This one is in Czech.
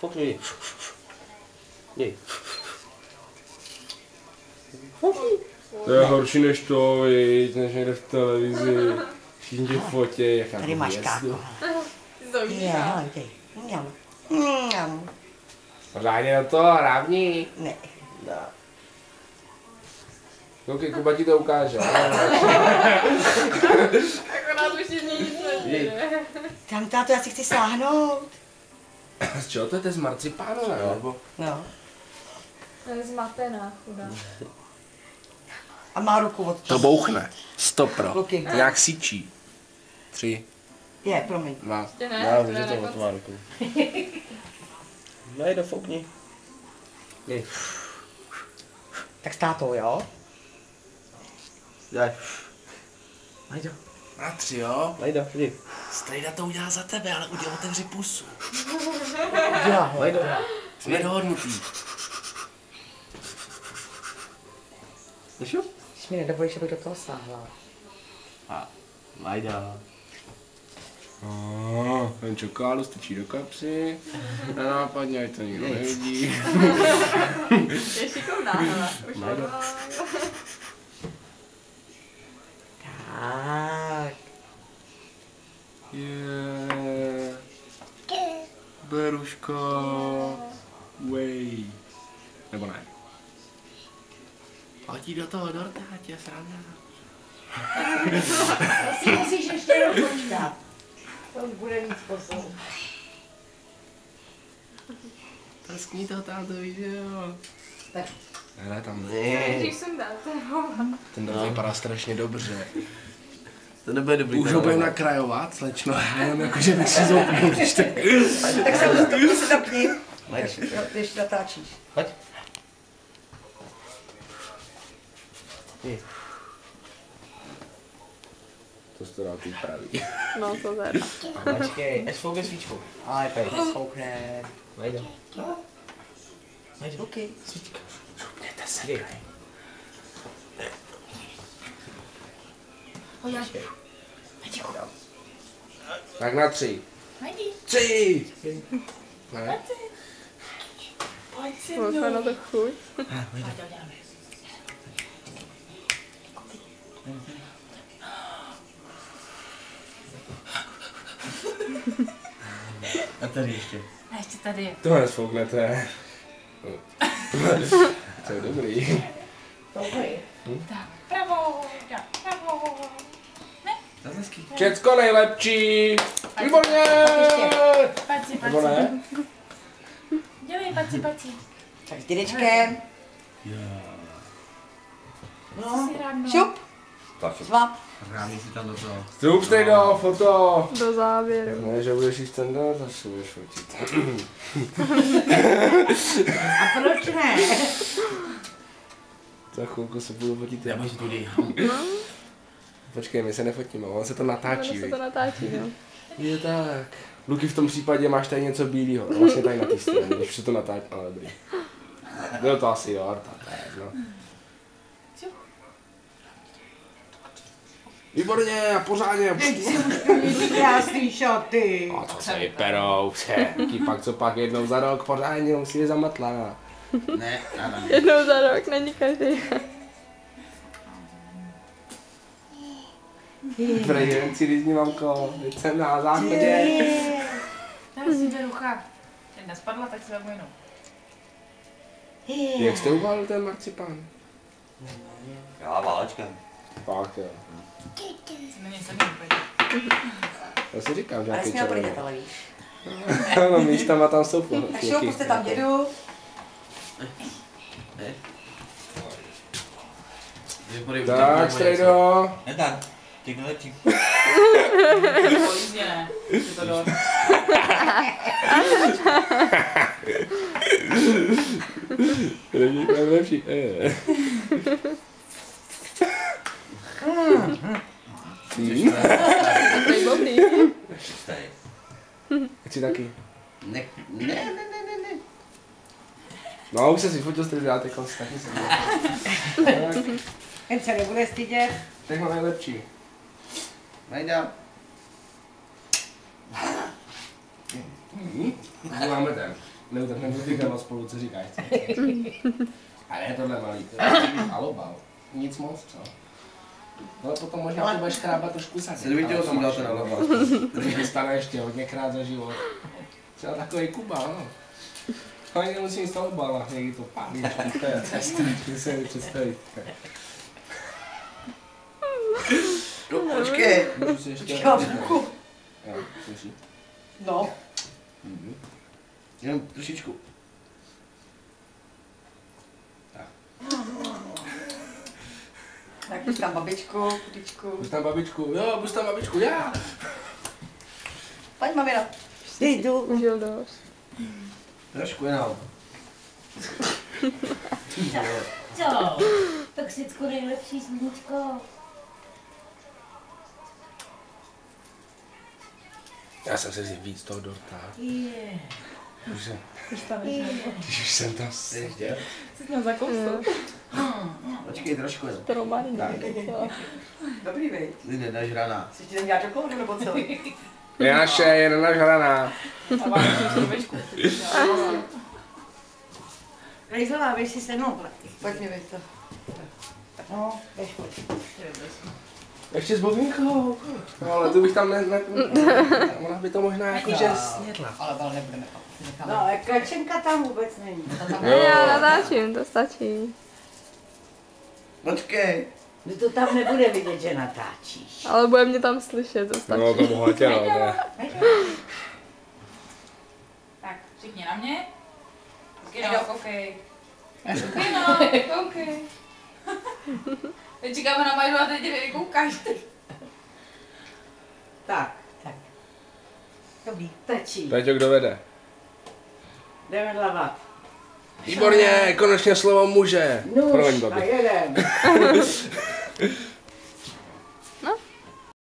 Fokni. Děj. To je horší než to, viď, než někde v televizi. Všichni tě fotí, jaká Tady máš káko. Jo, děj. Pořádně na to, hlavní. Ne. Koukej, Kuba ti to ukáže. Akorát už si nic neděje. Tam táto, já si chci sáhnout. Z čeho to je z marcipánu, ne? Nebo? No. Je zmatená, chudá. A má ruku od To toho. bouchne. Stopro. Kluky. To nějak síčí. 3, Je, promiň. 2. Ještě ne, Já to vím, je že to na od konci. má ruku. Nejde, fokni. Děj. Tak s tátou, jo? Děj. Najde. Na 3, jo? Najde, jdi. Strejda to udělá za tebe, ale otevři pusu. Dělá ho. Najde. Jsme dohodnutý. Ještě? Když mi nedovolíš, abych do toho sáhla. Najde. Ten čokoládu strčí do kapsy. Nenápadně, ať to nikdo nevidí. Je šikovná, hele. Už Najde. Tak. Yeah. Beruško. Way. Nebo ne? Pojď do toho dorta, ať je sranda. Si musíš ještě jenom počkat. To už bude víc posou. Prskni to táto video. Tak. Ne, tam Když jsem dal, to je hova. ten dort vypadá strašně dobře. To nebude dobrý. Už ho budeme nakrajovat, slečno, jenom jakože bych si zoupnul, když tak. Tak se zapni. Najde. Jo, ty ještě natáčíš. Pojď. Děj. To se to dá být pravý. No to teda. Počkej, až foukne svíčku. Ale pej, spoukne. Najde. Najde. OK. Svíčka. Šupněte se. Děj. Tak na 3. Najdi. 3! Ne? Kouká na to chuť. A tady ještě. A ještě tady je. To nesfouknete. To je dobrý. Tak, bravo, bravo. Zazesky. Všecko nejlepší! Výborně! Paci, Nebo ne? Dělej, paci. Tak s dědečkem. No. Si rád, no. Šup. Tak, Svap. rádi si tam do toho. Vstup do foto! Do závěru. Ne, že budeš jíst ten dort, tak si budeš fotit. A proč ne? Za chvilku se budu fotit. Já bych tu děj. Počkej, my se nefotíme, on se to natáčí, Ono se viď? to natáčí, no. Je tak. Luky, v tom případě máš tady něco bílého, vlastně tady na té straně, když se to natáčí, ale dobrý. Byl to asi dort, to je jedno. Výborně, a pořádně. Krásný šaty. A co se vyperou, jaký pak co pak jednou za rok pořádně musí je zamatlat. Ne, já ne. Jednou za rok, není každý. Prezidenci Disney, mamko, teď jsem na záchodě. Tady si jde rucha. Jedna spadla, tak si vezmu jinou. Jak jste uvalil ten marcipán? Já válečkem. Fakt jo. Si na něj sedím úplně. Já si říkám, že Ale jaký jsi měl červený. prdětele, víš. No, místama tam jsou Tak šup, puste tam dědu. Tak, strejdo. Ne tak, těch nejlepší. Polízně ne. Je to do. Není to lepší. Takový blbý. Chci taky. Ne. No, už se si fotil strejdo, já teď taky jsem. Jen se nebude stydět. Všechno nejlepší. Najda. Máme ten. Neutrhneme dotykovat spolu, co říkáš. A ne tohle malý, to je alobal. Nic moc, co? No potom možná ty budeš škrábat trošku sadit. 7 dal ten alobal. To stane ještě hodněkrát za život. Třeba takový Kuba, no. Ale nemusím nic toho bala, někdy to pálí, to je cesta, že se mi představit. No počkej. Můžu si ještě... Já buku. Jo, slyší. No. Jenom trošičku. Tak půjď tam babičku, kudičku. Buď tam babičku, jo, buď tam babičku, já! Pojď mamino. Jdu. Užil dost. Trošku jenom. Co? Toxicko nejlepší sluníčko. Já jsem si vzal víc toho dorta. Je. Už jsem tam Ještě? Jsi měl zakousnout. Počkej trošku jenom. To romaní. Dobrý, vej. Ty nenažraná. Jsi ti tam dělat čokoládu nebo co? Je naše, je nenažraná. A máš ještě dobičku. Rejzová, běž si se mnou. Pojď mi, běž to. No, běž, pojď. Ještě s bobinkou. No, ale to bych tam ona by to možná jakože snědla. Ale nebudeme. No, ale kačenka tam vůbec není. Já natáčím, to stačí. Počkej. No to tam nebude vidět, že natáčíš. Ale bude mě tam slyšet, to stačí. No to bohatě, no, ne. Tak, všichni na mě. Kino, koukej. Kino, koukej. Teď čekáme na Majdu a teď koukáš. Tak. Dobrý, tečí. Peťo, kdo vede? Jdeme dlavat. Výborně, konečně slovo muže. Nůž Promiň, a babi. jeden.